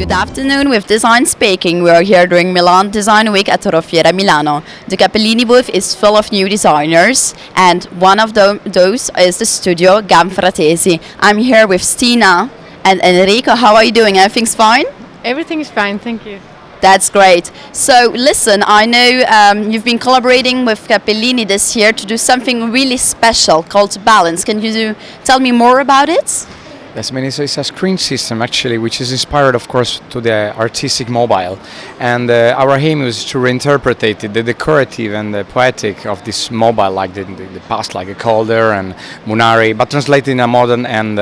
Good afternoon with Designspeaking. We are here during Milan Design Week at Torreffiera Milano. The Cappellini booth is full of new designers, and one of those is the studio Gamfratesi. I'm here with Stina and Enrico. How are you doing? Everything's fine? Everything is fine, thank you. That's great. So listen, I know you've been collaborating with Cappellini this year to do something really special called Balance. Can you tell me more about it? Yes, I mean, it's a screen system actually, which is inspired, of course, to the artistic mobile. And our aim is to reinterpret the decorative and the poetic of this mobile, like the past, like a Calder and Munari, but translated in a modern and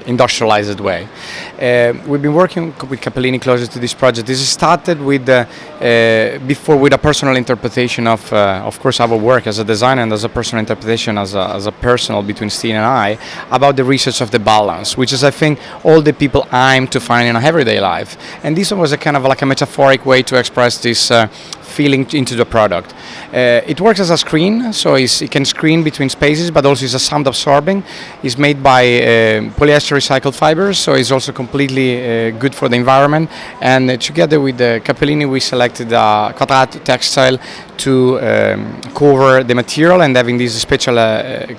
industrialized way. We've been working with Cappellini closer to this project. This started with before with a personal interpretation of course, our work as a designer and as a personal interpretation as a personal between Steen and I about the research of the balance, which is, I think, all the people aim to find in a everyday life. And this one was a kind of like a metaphoric way to express this feeling into the product. It works as a screen, so it can screen between spaces, but also is a sound absorbing. It's made by polyester recycled fibers, so it's also completely good for the environment. And together with the Cappellini, we selected a quadrato textile to cover the material, and having these special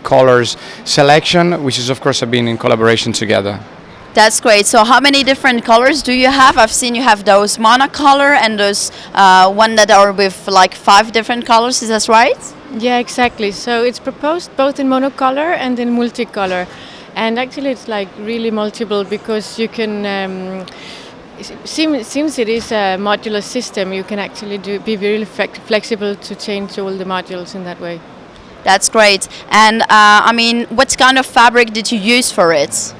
colors selection, which is of course been in collaboration together. That's great. So how many different colors do you have? I've seen you have those monocolor and those one that are with like 5 different colors. Is that right? Yeah, exactly. So it's proposed both in monocolor and in multicolor. And actually it's like really multiple because you can, since it is a modular system, you can actually be really flexible to change all the modules in that way. That's great. And I mean, what kind of fabric did you use for it?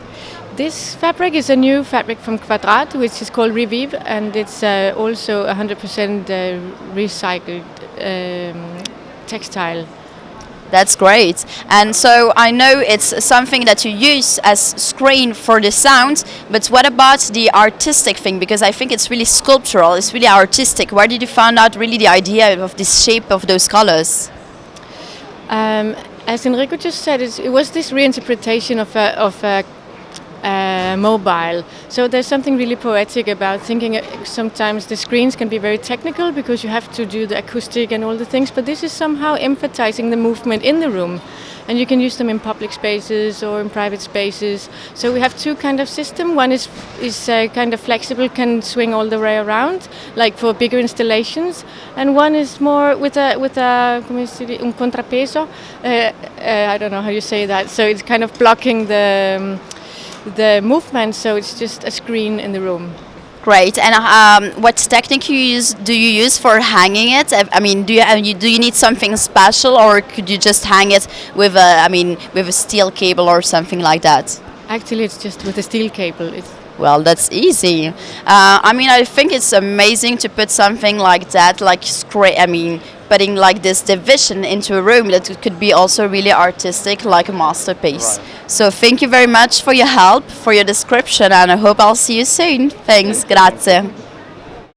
This fabric is a new fabric from Quadrat, which is called Revive, and it's also 100% recycled textile. That's great. And so I know it's something that you use as screen for the sound, but what about the artistic thing? Because I think it's really sculptural, it's really artistic. Where did you find out really the idea of this shape of those colors? As Enrico just said, it was this reinterpretation of a mobile. So there's something really poetic about thinking sometimes the screens can be very technical because you have to do the acoustic and all the things, but this is somehow emphasizing the movement in the room, and you can use them in public spaces or in private spaces. So we have two kind of system. One is kind of flexible, can swing all the way around, like for bigger installations, and one is more with a come si dice, un contrapeso. I don't know how you say that. So it's kind of blocking the movement, so it's just a screen in the room. Great. And what technique do you use for hanging it? I mean, do you need something special, or could you just hang it with a steel cable or something like that? Actually, it's just with a steel cable. Well, that's easy. I mean, I think it's amazing to put something like that, like putting like this division into a room that could be also really artistic, like a masterpiece. Right. So thank you very much for your help, for your description, and I hope I'll see you soon. Thanks, grazie.